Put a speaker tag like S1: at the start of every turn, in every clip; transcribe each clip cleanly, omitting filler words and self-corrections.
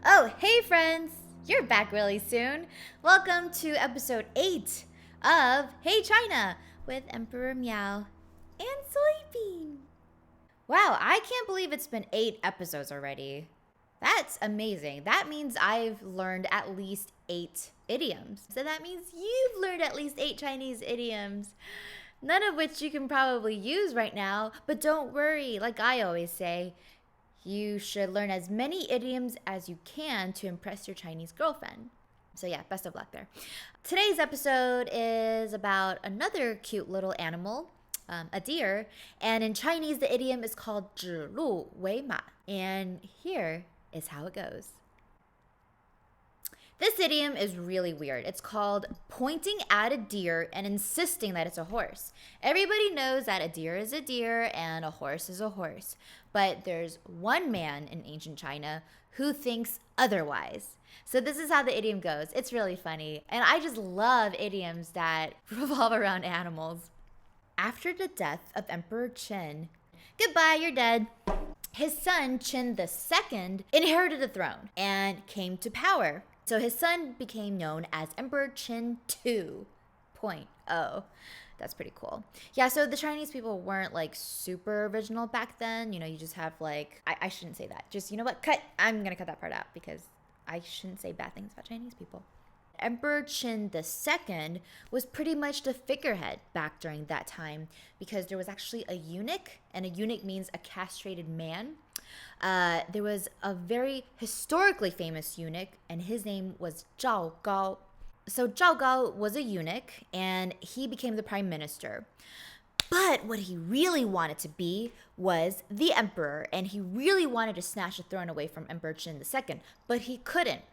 S1: Oh, hey friends! You're back really soon. Welcome to episode 8 of Hey China with Emperor Meow and Soybean. Wow, I can't believe it's been 8 episodes already. That's amazing. That means I've learned at least 8 idioms. So that means you've learned at least 8 Chinese idioms. None of which you can probably use right now, but don't worry, like I always say, you should learn as many idioms as you can to impress your Chinese girlfriend. So yeah, best of luck there. Today's episode is about another cute little animal, a deer. And in Chinese, the idiom is called 指鹿为马. And here is how it goes. This idiom is really weird. It's called pointing at a deer and insisting that it's a horse. Everybody knows that a deer is a deer and a horse is a horse. But there's one man in ancient China who thinks otherwise. So this is how the idiom goes. It's really funny. And I just love idioms that revolve around animals. After the death of Emperor Qin, goodbye, you're dead. His son, Qin II, inherited the throne and came to power. So his son became known as Emperor Qin 2.0. That's pretty cool. Yeah, so the Chinese people weren't like super original back then. You know, you just have like, I shouldn't say that. Just, you know what? Cut. I'm going to cut that part out because I shouldn't say bad things about Chinese people. Emperor Qin II was pretty much the figurehead back during that time because there was actually a eunuch, and a eunuch means a castrated man. There was a very historically famous eunuch, and his name was Zhao Gao. So Zhao Gao was a eunuch, and he became the prime minister. But what he really wanted to be was the emperor, and he really wanted to snatch the throne away from Emperor Qin II, but he couldn't.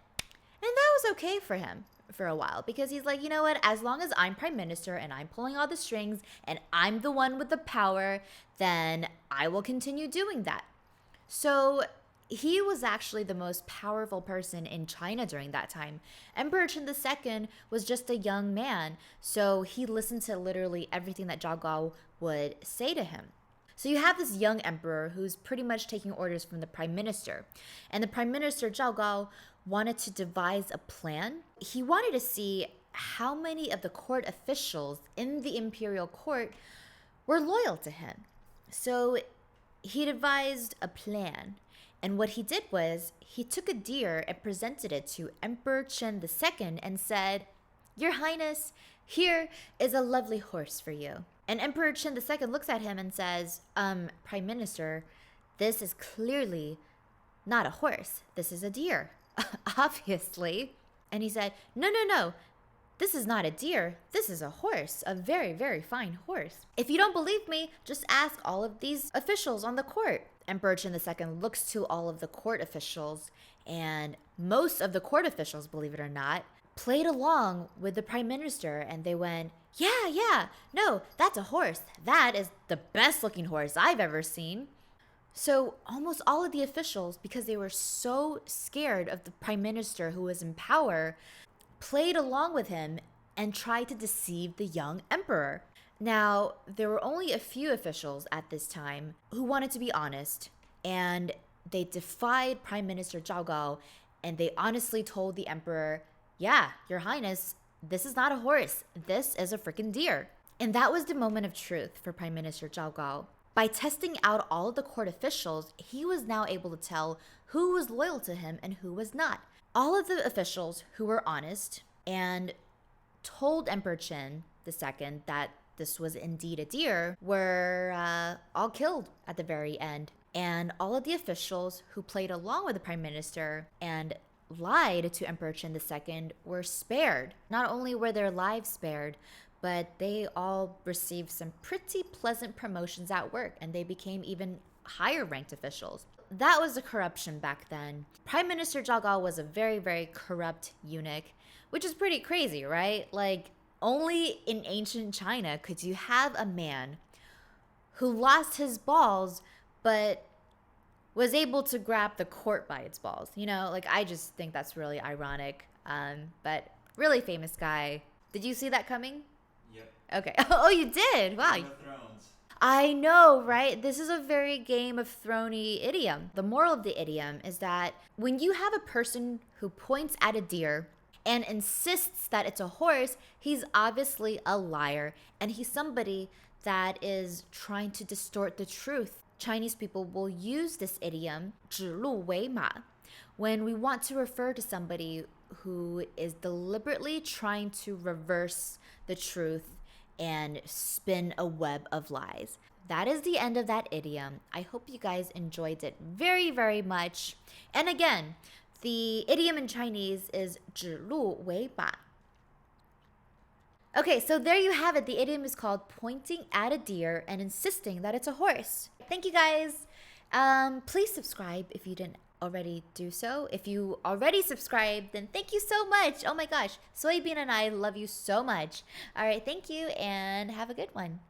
S1: And that was okay for him for a while because he's like, you know what, as long as I'm prime minister and I'm pulling all the strings and I'm the one with the power, then I will continue doing that. So he was actually the most powerful person in China during that time. Emperor Qin II was just a young man, so he listened to literally everything that Zhao Gao would say to him. So you have this young emperor who's pretty much taking orders from the prime minister. And the prime minister, Zhao Gao, wanted to devise a plan. He wanted to see how many of the court officials in the imperial court were loyal to him. So he devised a plan. And what he did was he took a deer and presented it to Emperor Qin II and said, "Your Highness, here is a lovely horse for you." And Emperor Qin II looks at him and says, Prime Minister, this is clearly not a horse. This is a deer, obviously. And he said, No. This is not a deer. This is a horse, a very, very fine horse. If you don't believe me, just ask all of these officials on the court. Emperor Qin II looks to all of the court officials, and most of the court officials, believe it or not, played along with the prime minister, and they went, yeah, no, that's a horse. That is the best looking horse I've ever seen. So almost all of the officials, because they were so scared of the prime minister who was in power, played along with him and tried to deceive the young emperor. Now, there were only a few officials at this time who wanted to be honest, and they defied Prime Minister Zhao Gao, and they honestly told the emperor, yeah, Your Highness, this is not a horse. This is a freaking deer. And that was the moment of truth for Prime Minister Zhao Gao. By testing out all of the court officials, he was now able to tell who was loyal to him and who was not. All of the officials who were honest and told Emperor Qin II that this was indeed a deer were all killed at the very end. And all of the officials who played along with the prime minister and lied to Emperor Qin II were spared. Not only were their lives spared, but they all received some pretty pleasant promotions at work, and they became even higher ranked officials. That was the corruption back then. Prime Minister Zhao Gao was a very, very corrupt eunuch, which is pretty crazy, right? Like, only in ancient China could you have a man who lost his balls but was able to grab the court by its balls. You know, like, I just think that's really ironic. But really famous guy. Did you see that coming?
S2: Yep.
S1: Okay. Oh, you did? Wow.
S2: Game of Thrones.
S1: I know, right? This is a very Game of Thrones-y idiom. The moral of the idiom is that when you have a person who points at a deer and insists that it's a horse, he's obviously a liar, and he's somebody that is trying to distort the truth. Chinese people will use this idiom, 指鹿为马, when we want to refer to somebody who is deliberately trying to reverse the truth and spin a web of lies. That is the end of that idiom. I hope you guys enjoyed it very, very much. And again, the idiom in Chinese is 指鹿为马. Okay, so there you have it. The idiom is called pointing at a deer and insisting that it's a horse. Thank you guys. Please subscribe if you didn't already do so. If you already subscribed, then thank you so much. Oh my gosh, Soybean and I love you so much. All right, thank you and have a good one.